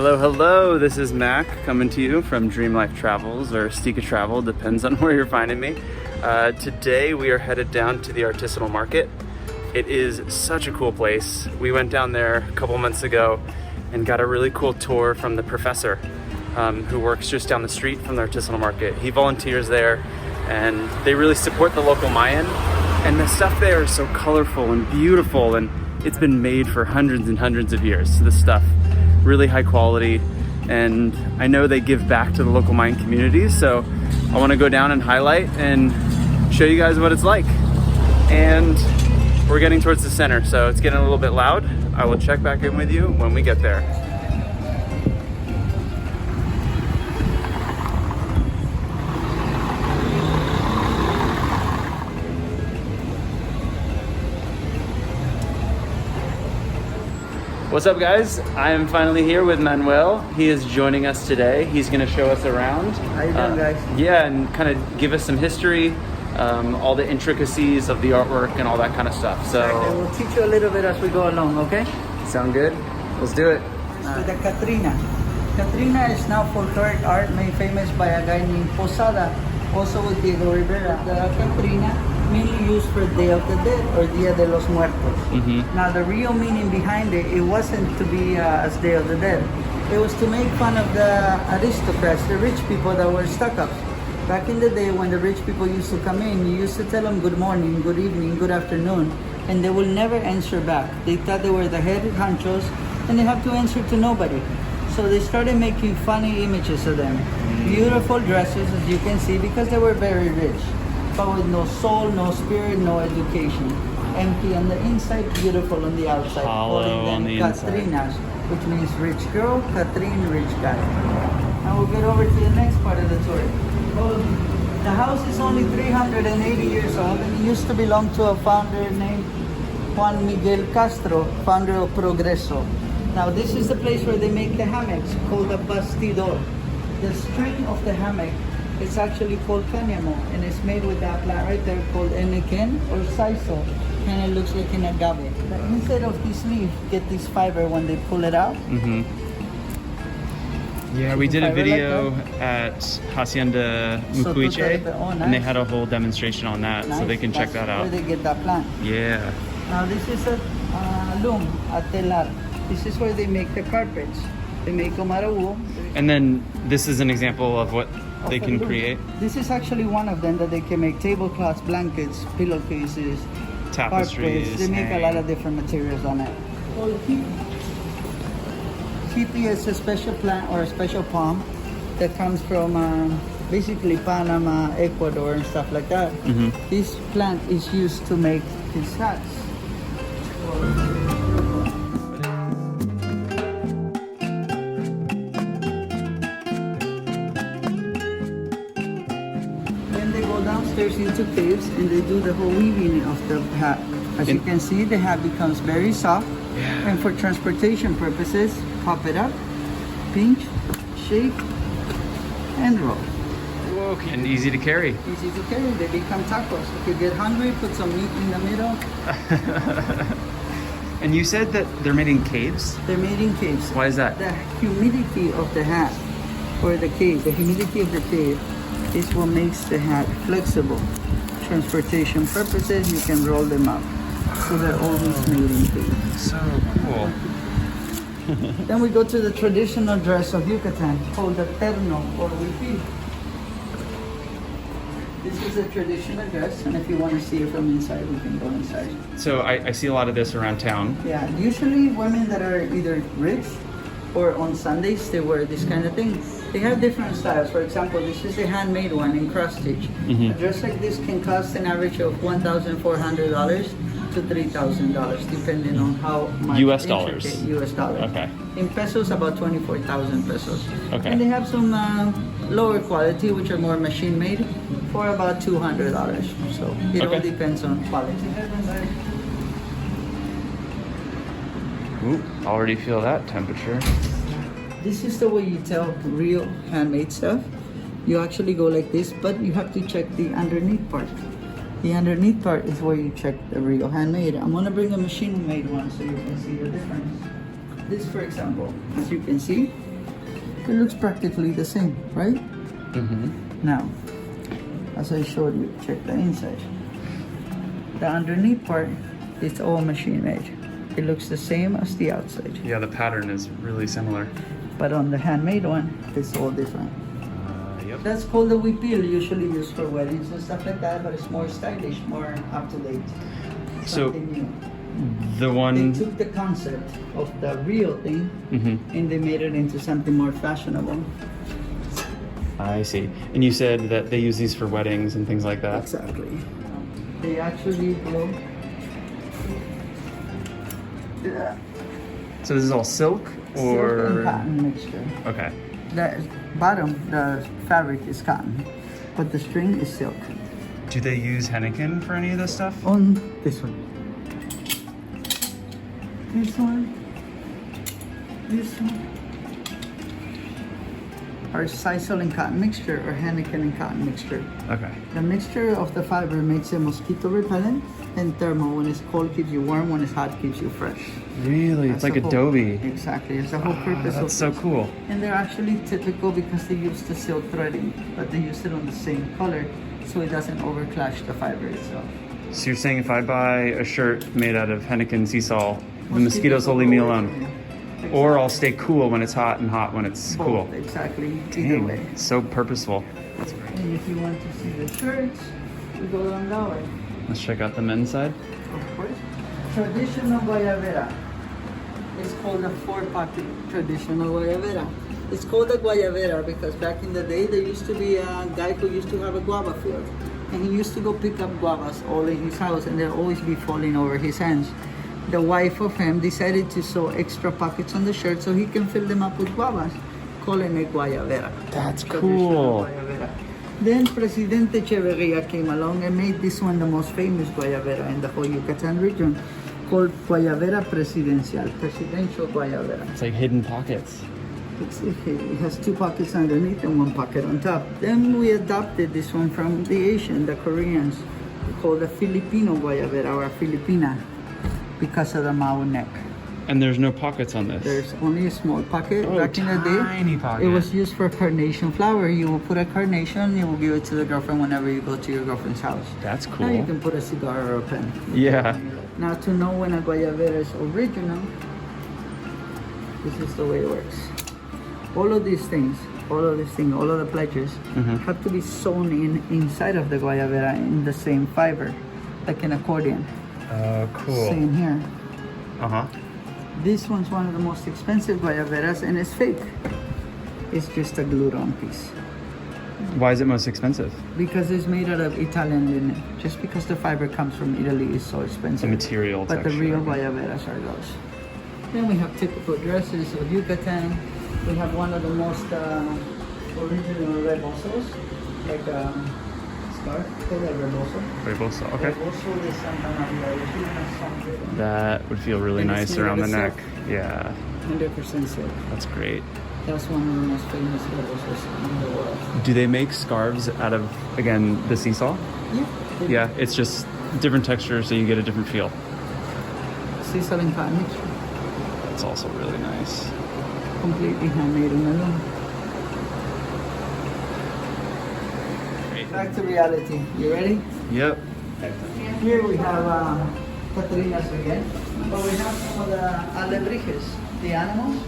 Hello, hello, this is Mac coming to you from Dream Life Travels or Stika Travel, depends on where you're finding me. Today we are headed down to the artisanal market. It is such a cool place. We went down there a couple months ago and got a really cool tour from the professor who works just down the street from the artisanal market. He volunteers there and they really support the local Mayan, and the stuff there is so colorful and beautiful, and it's been made for hundreds and hundreds of years. So this stuff, really high quality, and I know they give back to the local Mayan communities, so I want to go down and highlight and show you guys what it's like. And we're getting towards the center, so it's getting a little bit loud. I will check back in with you when we get there. What's up, guys? I am finally here with Manuel. He is joining us today. He's going to show us around. How you doing, guys? Yeah, and kind of give us some history, all the intricacies of the artwork and all that kind of stuff. So exactly. We'll teach you a little bit as we go along, okay? Sound good? Let's do it. With the Catrina. Catrina is now folkloric art made famous by a guy named Posada, also with Diego Rivera. The Catrina, mainly used for Day of the Dead or Dia de los Muertos. Now the real meaning behind it, it wasn't to be as Day of the Dead. It was to make fun of the aristocrats, the rich people that were stuck up. Back in the day when the rich people used to come in, you used to tell them good morning, good evening, good afternoon, and they will never answer back. They thought they were the head honchos and they have to answer to nobody. So they started making funny images of them. Beautiful dresses, as you can see, because they were very rich, but with no soul, no spirit, no education. Empty on the inside, beautiful on the outside. Hollow on the Catrinas, which means rich girl, Catrín, rich guy. Now we'll get over to the next part of the tour. The house is only 380 years old, and it used to belong to a founder named Juan Miguel Castro, founder of Progreso. Now this is the place where they make the hammocks, called a bastidor. The string of the hammock is actually called cáñamo, and it's made with that plant right there called enequén or sisal. Kind of looks like an agave. The inside of this leaf get this fiber when they pull it out. Yeah, we did a video at Hacienda Mucuyche, and they had a whole demonstration on that, so they can check that out. Where they get that plant. Yeah. Now this is a loom, a telar. This is where they make the carpets. They make them out of wool. And then this is an example of what they can create. This is actually one of them that they can make tablecloths, blankets, pillowcases, Tapestries. carpets. They make a lot of different materials on it. Hippie is a special plant or a special palm that comes from basically Panama, Ecuador, and stuff like that. This plant is used to make these hats. Then they go downstairs into caves and they do the whole weaving of the hat. As you can see, the hat becomes very soft. And for transportation purposes, pop it up, pinch, shake, and roll. Whoa, and easy to carry. Easy to carry. They become tacos. If you get hungry, put some meat in the middle. And you said that they're made in caves? They're made in caves. Why is that? The humidity of the hat, or the cave, the humidity of the cave is what makes the hat flexible. Transportation purposes, you can roll them up. So they're always made in caves. So cool. Then we go to the traditional dress of Yucatan, called the terno or huipil. This is a traditional dress, and if you want to see it from inside, we can go inside. So I see a lot of this around town. Yeah, usually women that are either rich or on Sundays, they wear this kind of thing. They have different styles. For example, this is a handmade one in cross stitch. A dress like this can cost an average of $1,400 to $3,000, depending on how much. US dollars. US dollars. Okay. In pesos, about 24,000 pesos. Okay. And they have some lower quality, which are more machine made, for about $200. So it all depends on quality. Ooh, already feel that temperature. This is the way you tell real handmade stuff. You actually go like this, but you have to check the underneath part. The underneath part is where you check the real handmade. I'm gonna bring a machine made one so you can see the difference. This, for example, as you can see, It looks practically the same, right? Mm-hmm. Now, as I showed you, check the inside. The underneath part is all machine made. It looks the same as the outside. Yeah, the pattern is really similar. But on the handmade one, it's all different. Yep. That's called a huipil, usually used for weddings and stuff like that, but it's more stylish, more up to date. So Something new. the one. They took the concept of the real thing Mm-hmm. and they made it into something more fashionable. I see. And you said that they use these for weddings and things like that. Exactly. They actually blow. Yeah. So this is all silk Silk or and cotton mixture. okay. The bottom, the fabric is cotton, but the string is silk. Do they use henequen for any of this stuff? On this one. This one. This one. Or sisal and cotton mixture or henequen and cotton mixture. Okay. The mixture of the fiber makes it mosquito repellent and thermal. When it's cold keeps you warm, when it's hot keeps you fresh. Really? It's That's like the Adobe. Exactly, it's the whole purpose of That's so this. cool. And they're actually typical because they use the silk threading, but they use it on the same color so it doesn't overclash the fiber itself. So you're saying if I buy a shirt made out of henequen sisal, the mosquitoes will leave me alone? Yeah. Or I'll stay cool when it's hot and hot when it's Both, cool. exactly. Either Dang, way. so purposeful. That's great. And if you want to see the shirts, we go down that way. Let's check out the men's side. Of course. Traditional Guayabera. It's called a four-pocket traditional Guayabera. It's called a Guayabera because back in the day there used to be a guy who used to have a guava field. And he used to go pick up guavas all in his house and they'll always be falling over his hands. The wife of him decided to sew extra pockets on the shirt so he can fill them up with guavas, calling it Guayabera. That's Traditional cool. Guayabera. Then Presidente Echeverria came along and made this one the most famous Guayabera in the whole Yucatan region, called Guayabera Presidencial, Presidential Guayabera. It's like hidden pockets. It has two pockets underneath and one pocket on top. Then we adopted this one from the Asian, the Koreans, called the Filipino Guayabera or a Filipina because of the Mao neck. And there's no pockets on this. There's only a small pocket. Oh, Back in the day, tiny pocket. it was used for carnation flower. You will put a carnation, you will give it to the girlfriend whenever you go to your girlfriend's house. That's cool. Now you can put a cigar or a pen. Yeah. Now to know when a Guayabera is original, this is the way it works. All of these things, all of the pledges have to be sewn in inside of the Guayabera in the same fiber, like an accordion. Oh, cool. Same here. Uh-huh. This one's one of the most expensive Guayaberas and it's fake. It's just a glued on piece. Why is it most expensive? Because it's made out of Italian linen. Just because the fiber comes from Italy is so expensive. The material But texture. the real Guayaberas are those. Then we have typical dresses of Yucatan. We have one of the most original rebosos, like a scarf called a reboso. Reboso, okay. Reboso de Santa Maria, which even has something. That would feel really And it's nice made around the out of neck. Yeah, 100% silk. that's great. That's one of the most famous rebosos in the world. Do they make scarves out of, again, the seesaw? Yeah. Yeah, it's just different texture so you get a different feel. Sisal and cotton mixture. That's also really nice. Completely handmade in the loom. Great. Back to reality. You ready? Yep. Here we have Catrínas again, but we have some of the Alebrijes, the animals.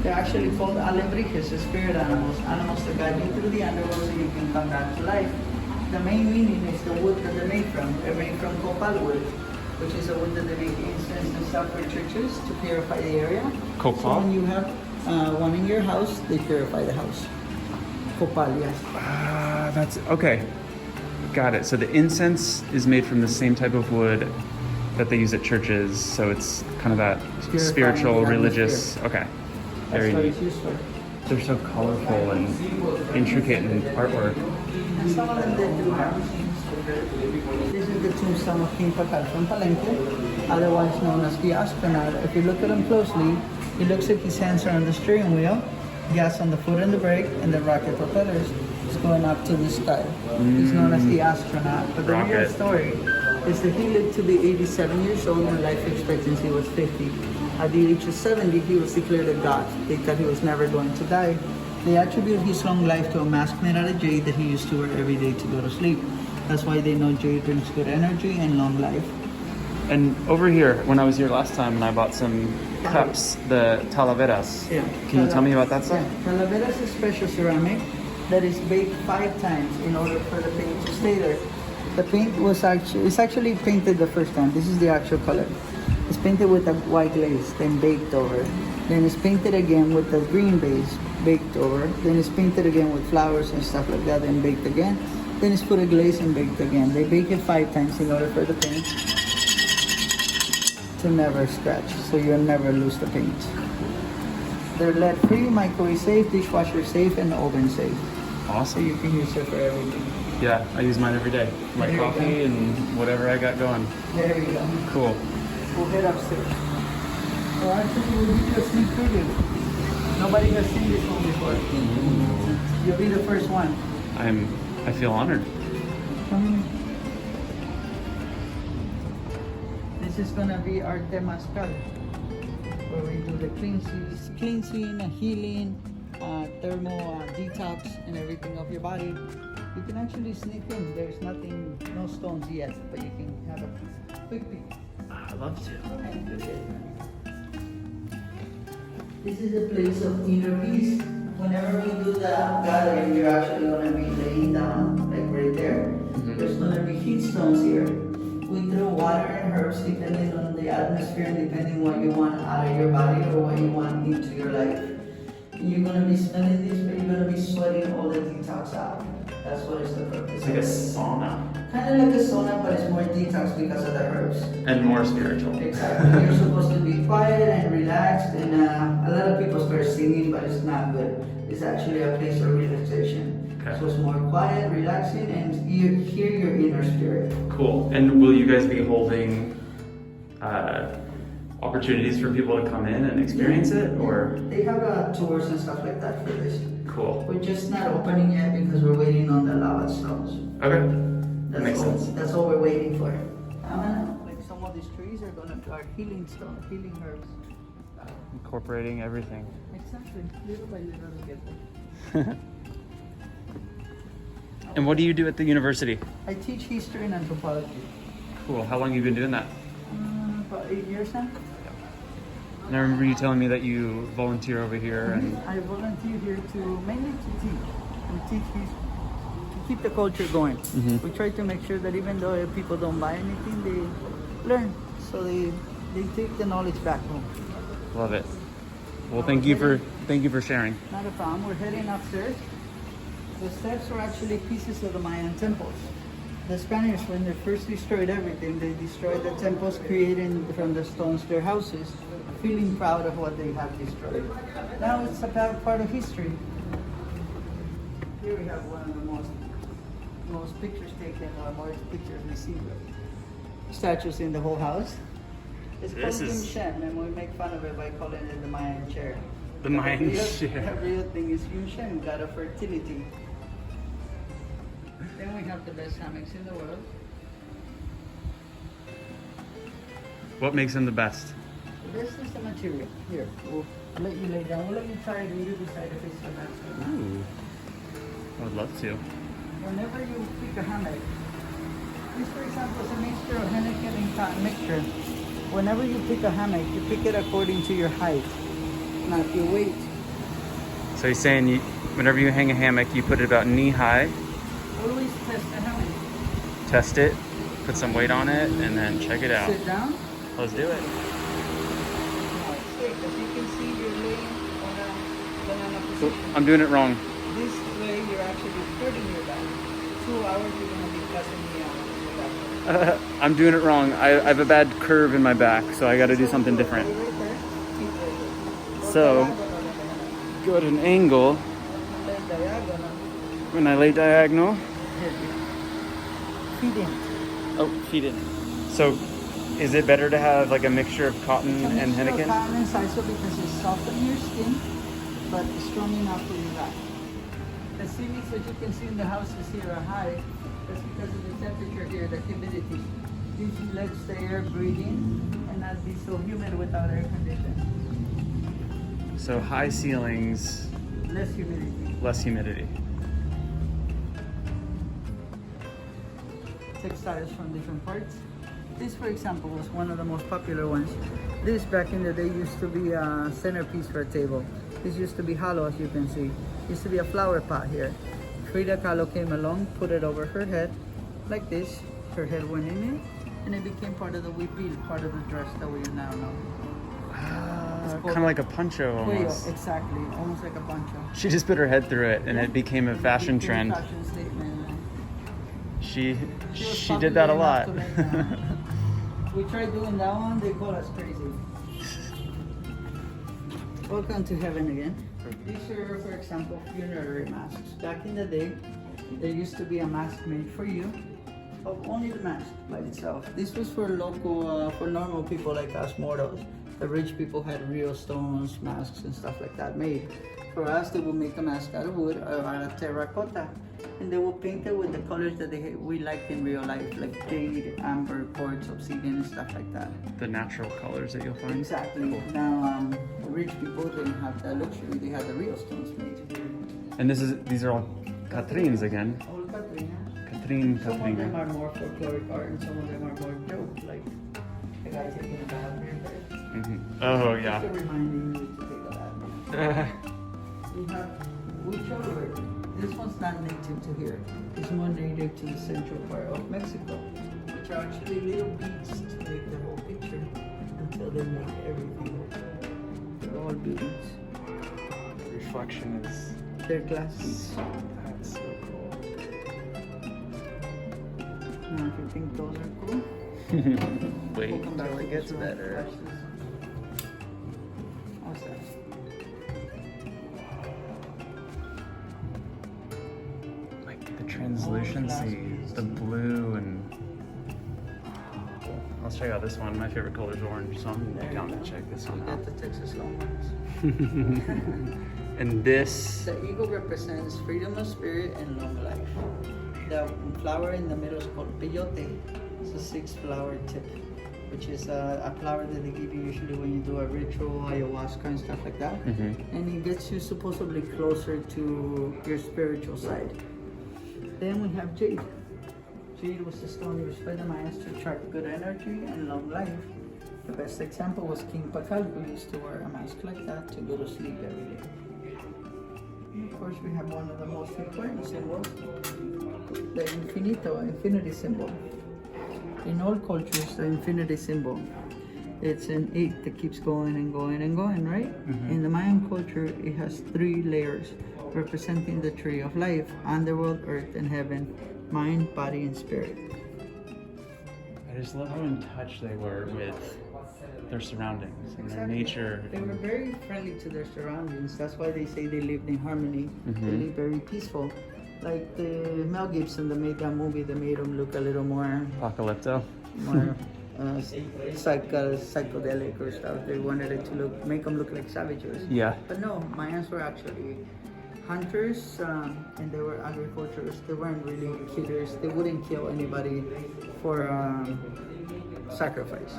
They're actually called Alebrijes, the spirit animals, animals that guide you through the underworld so you can come back to life. The main meaning is the wood that they're made from. They're made from copal wood, which is a wood that they make incense and stuff for churches to purify the area. Copal? So when you have one in your house, they purify the house. Copal, yes. That's, okay. Got it. So the incense is made from the same type of wood that they use at churches, so it's kind of that Purifying spiritual, the religious, okay. That's Very what neat. it's used for. They're so colorful and intricate in artwork. And some of them they do have. This is the tombstone of King Pakal from Palenque, otherwise known as the astronaut. If you look at him closely, it looks like his hands are on the steering wheel, gas on the foot and the brake, and the rocket propellers is going up to the sky. He's known as the astronaut. But the real Rocket. story is that he lived to be 87 years old and life expectancy was 50. At the age of 70, he was declared a god. They thought he was never going to die. They attribute his long life to a mask made out of jade that he used to wear every day to go to sleep. That's why they know jade brings good energy and long life. And over here, when I was here last time and I bought some cups, the Talaveras. Yeah. Can you tell me about that stuff? Yeah. Talaveras is special ceramic that is baked 5 times in order for the paint to stay there. The paint it's actually painted the first time. This is the actual color. It's painted with a white glaze, then baked over. Then it's painted again with the green base, baked over. Then it's painted again with flowers and stuff like that, and baked again. Then it's put a glaze and baked again. They bake it 5 times in order for the paint to never scratch, so you'll never lose the paint. They're lead-free, microwave safe, dishwasher safe, and oven safe. So Awesome. you can use it for everything. Yeah, I use mine every day. My There you coffee go. and whatever I got going. There you go. Cool. We'll head upstairs. Well, actually, we'll give you a sneak preview. Nobody has seen this one before. You'll be the first one. I feel honored. This is gonna be our Temazcal, where we do the cleansing, healing, thermal detox, and everything of your body. You can actually sneak in. There's no stones yet, but you can have a quick peek. I love to. This is a place of inner peace. Whenever we do the gathering, you're actually gonna be laying down, like right there. There's gonna be heat stones here. We throw water and herbs depending on the atmosphere and depending what you want out of your body or what you want into your life. And you're gonna be smelling this, but you're gonna be sweating all the detox out. That's what is the purpose. It's like a sauna. Kind of like a sauna, but it's more detox because of the herbs. And more spiritual. Exactly. You're supposed to be quiet and relaxed, and a lot of people start singing, but it's not good. It's actually a place of relaxation. Okay. So it's more quiet, relaxing, and you hear your inner spirit. Cool. And will you guys be holding opportunities for people to come in and experience it, or? They have tours and stuff like that for this. Cool. We're just not opening yet because we're waiting on the lava stones. Okay. That makes sense. That's all we're waiting for. Like some of these trees are healing stone, healing herbs. Incorporating everything. Exactly. Little by little we get there. And what do you do at the university? I teach history and anthropology. Cool. How long have you been doing that? About 8 years now. And I remember you telling me that you volunteer over here and I volunteer here mainly to teach. We teach history to keep the culture going. We try to make sure that even though people don't buy anything, they learn. So they take the knowledge back home. love it. Well, thank you for sharing. Not a problem. We're heading upstairs. The steps are actually pieces of the Mayan temples. The Spaniards, when they first destroyed everything, they destroyed the temples, creating from the stones their houses, feeling proud of what they have destroyed. Now it's about part of history. Here we have one of the most pictures taken, or most pictures received. Statues in the whole house. It's called Yun Shen, and we make fun of it by calling it the Mayan Chair. The Mayan Chair. The real thing is Yun Shen, god of fertility. Then we have the best hammocks in the world. What makes them the best? The best is the material. Here, we'll let you lay down. We'll let you try it and you decide if it's the best. Ooh, I would love to. Whenever you pick a hammock, this for example is a mixture of hammock and cotton mixture. Whenever you pick a hammock, you pick it according to your height, not your weight. So you're saying whenever you hang a hammock, you put it about knee high, Always test the hammock. test it, put some weight on it, and then check it out. Sit down. Let's do it. Now it's safe. As you can see, you're laying on a banana position. I'm doing it wrong. This way, you're actually spreading your back. 2 hours, you're going to be cutting me out. I'm doing it wrong. I have a bad curve in my back, so I got to do something different. So, go at an angle. When I lay diagonal. Feet in. Oh, feet in. So, is it better to have like a mixture of cotton and henequen? Cotton and sisal because it's soft on your skin, but it's strong enough for your back. The ceilings that you can see in the houses here are high. That's because of the temperature here, the humidity. Usually lets the air breathe in and not be so humid without air conditioning. So high ceilings less humidity. Less humidity. Textiles from different parts. This, for example, was one of the most popular ones. This, back in the day, used to be a centerpiece for a table. This used to be hollow, as you can see. Used to be a flower pot here. Frida Kahlo came along, put it over her head, like this. Her head went in it, and it became part of the huipil, part of the dress that we now know. Kind of like a poncho almost. Cuello, exactly, almost like a poncho. She just put her head through it, and it became a fashion trend. Fashion statement. She did that a lot. We tried doing that one, they call us crazy. Welcome to heaven again. These are, for example, funerary masks. Back in the day, there used to be a mask made for you of only the mask by itself. This was for local, for normal people like us mortals. The rich people had real stones, masks, and stuff like that made. For us, they would make a mask out of wood or out of terracotta, and they would paint it with the colors that we liked in real life, like jade, amber, quartz, obsidian, and stuff like that. The natural colors that you'll find. Exactly. Cool. Now, the rich people didn't have that luxury; they had the real stones made. And these are all Catrins again. All Catrín. Catrín, Some of them Catrína. are more folkloric art, and some of them are more joke, like the guy taking a bath here. Oh yeah. Just reminding you to take a bath. We have huipils. This one's not native to here. It's more native to the central part of Mexico, which are actually little beads to make the whole picture until they make everything. They're all beads. Reflection is. They're glass beads. That's so cool. Now, if you think those are cool, Wait we'll come back till to it gets this one. better. Watch this. What's that? Like the translucency, the blue, and I'll check out this one. My favorite color is orange, so I'm down to check this one We got out. the Texas long ones. And this, The eagle represents freedom of spirit and long life. The flower in the middle is called peyote. It's a 6-flower tip, which is a flower that they give you usually when you do a ritual, ayahuasca and stuff like that. And it gets you supposedly closer to your spiritual side. Then we have jade. Jade was the stone used by the Mayans to attract good energy and long life. The best example was King Pakal, who used to wear a mask like that to go to sleep every day. And of course, we have one of the most important symbols, the infinity symbol. In all cultures, the infinity symbol, it's an 8 that keeps going and going and going, right? In the Mayan culture, it has 3 layers representing the tree of life: underworld, earth, and heaven, mind, body, and spirit. I just love how in touch they were with their surroundings and their nature. They were very friendly to their surroundings. That's why they say they lived in harmony. They lived very peaceful. Like the Mel Gibson that made that movie, that made them look a little more Apocalypto. Psychedelic or stuff. They wanted it to make them look like savages. Yeah. But no, Mayans were actually hunters, and they were agriculturists. They weren't really killers. They wouldn't kill anybody for sacrifice,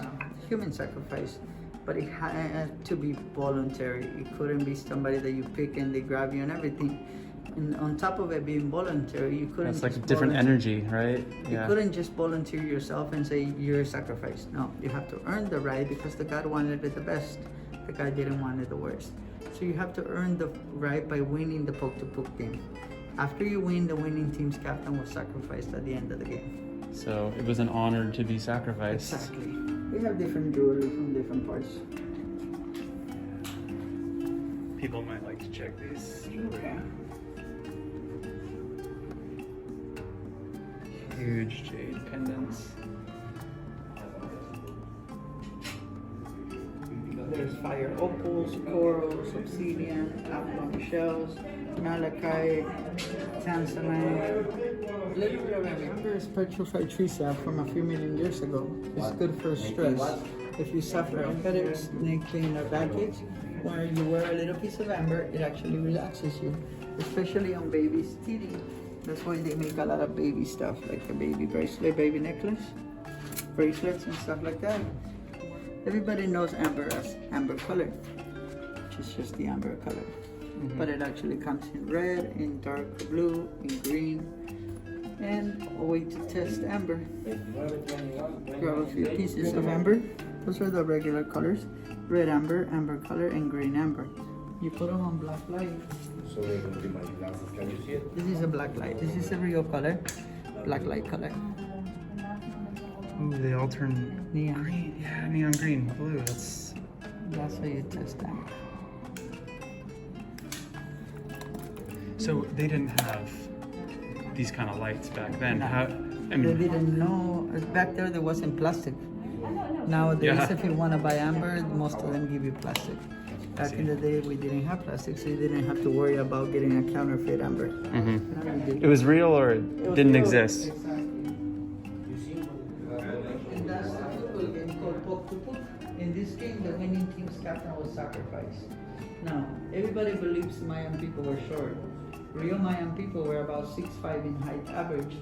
human sacrifice. But it had to be voluntary. It couldn't be somebody that you pick and they grab you and everything. And on top of it being voluntary, you couldn't. It's like a just different volunteer. energy, right? You couldn't just volunteer yourself and say you're a sacrifice. No, you have to earn the right because the God wanted it the best. The guy didn't want it the worst. So you have to earn the right by winning the Pok to Pok game. After you win, the winning team's captain was sacrificed at the end of the game. So it was an honor to be sacrificed. Exactly. We have different jewelry from different parts. People might like to check these jewelry. Huge jade pendants. There's fire opals, corals, obsidian, abalone shells, malachite, tanzanite, a little bit of everything. Remember petrified tree sap from a few million years ago. It's good for stress. If you suffer a headache, neck pain, or backache, when you wear a little piece of amber, it actually relaxes you, especially on babies' teething. That's why they make a lot of baby stuff, like a baby bracelet, baby necklace, bracelets, and stuff like that. Everybody knows amber as amber color, which is just the amber color. but it actually comes in red, in dark blue, in green, and a way to test amber. Grab a few pieces of amber. Those are the regular colors: red amber, amber color, and green amber. You put them on black light. So they're going to be my glasses. Can you see it? This is a black light. This is a real color, black light color. Ooh, they all turn Neon. green. Yeah, neon green, blue. That's how you test amber. so they didn't have these kind of lights back then. No. How? I They mean, didn't know. Back there wasn't plastic. Nowadays, Yeah. if you want to buy amber, most of them give you plastic. Back in the day, we didn't have plastic, so you didn't have to worry about getting a counterfeit amber. Now you do. it was real or it was didn't real. exist. Exactly. And that's the football game called Pok. In this game, the winning team's captain was sacrificed. Now, everybody believes Mayan people were short. Real Mayan people were about 6'5" in height average.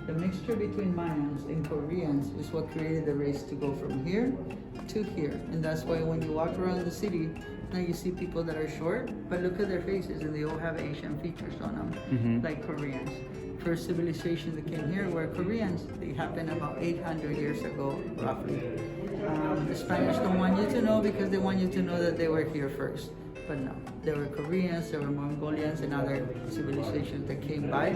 The mixture between Mayans and Koreans is what created the race to go from here to here. And that's why when you walk around the city, now you see people that are short, but look at their faces and they all have Asian features on them, like Koreans. First civilization that came here were Koreans. They happened about 800 years ago, roughly. The Spanish don't want you to know because they want you to know that they were here first. But no, there were Koreans, there were Mongolians and other civilizations that came by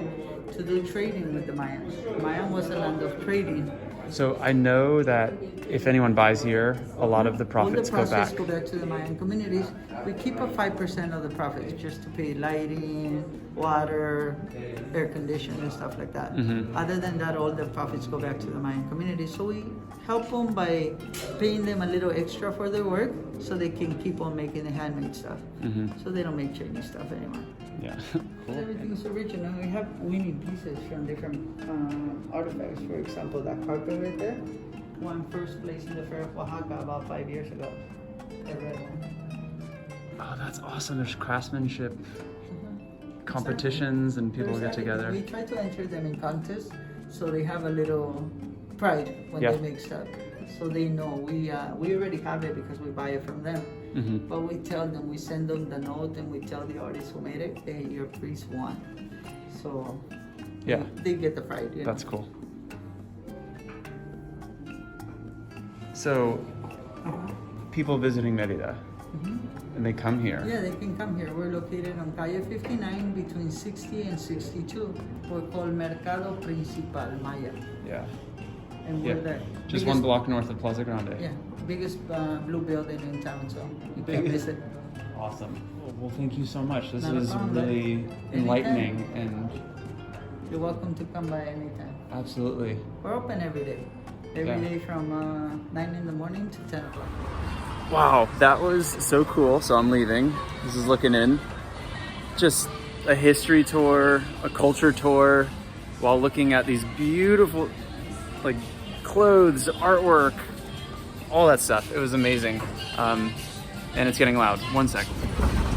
to do trading with the Mayans. Mayan was a land of trading. So I know that if anyone buys here, a lot of the profits All the go profits back. go back to the Mayan communities. We keep a 5% of the profits just to pay lighting, water, air conditioning, and stuff like that. Other than that, all the profits go back to the Mayan community. So we help them by paying them a little extra for their work so they can keep on making the handmade stuff. So they don't make Chinese stuff anymore. Yeah. Everything's original. We have winning pieces from different artifacts. For example, that carpet right there won first place in the Fair of Oaxaca about 5 years ago. The red one. Oh, that's awesome. There's craftsmanship competitions and people get together. We try to enter them in contests so they have a little pride when Yeah. they make stuff. So they know we already have it because we buy it from them. But we tell them, we send them the note and we tell the artist who made it, hey, your piece won. So Yeah, they get the pride. You that's know? cool. So people visiting Merida and they come here. Yeah, they can come here. We're located on Calle 59 between 60 and 62. We're called Mercado Principal Maya. Yeah. And Yeah. we're there. Just one block north of Plaza Grande. Yeah, biggest blue building in town, so you can't miss it. Awesome. Well, thank you so much. This Not a is problem. really Anytime. enlightening and You're welcome to come by anytime. absolutely. We're open every day. Every Yeah. day from 9 in the morning to 10 o'clock. Wow, that was so cool. So I'm leaving. This is looking in. Just a history tour, a culture tour, while looking at these beautiful, like, clothes, artwork, all that stuff. It was amazing. And it's getting loud. 1 second.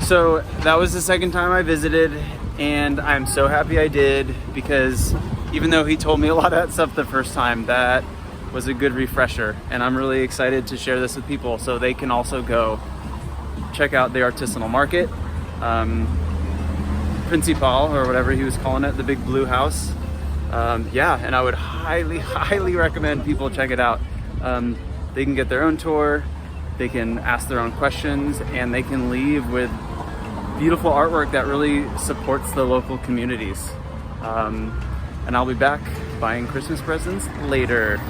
So that was the second time I visited, and I'm so happy I did, because even though he told me a lot of that stuff the first time, that was a good refresher. And I'm really excited to share this with people so they can also go check out the artisanal market. Principal, or whatever he was calling it, the big blue house. Yeah, and I would highly, highly recommend people check it out. They can get their own tour, they can ask their own questions, and they can leave with beautiful artwork that really supports the local communities. And I'll be back buying Christmas presents later.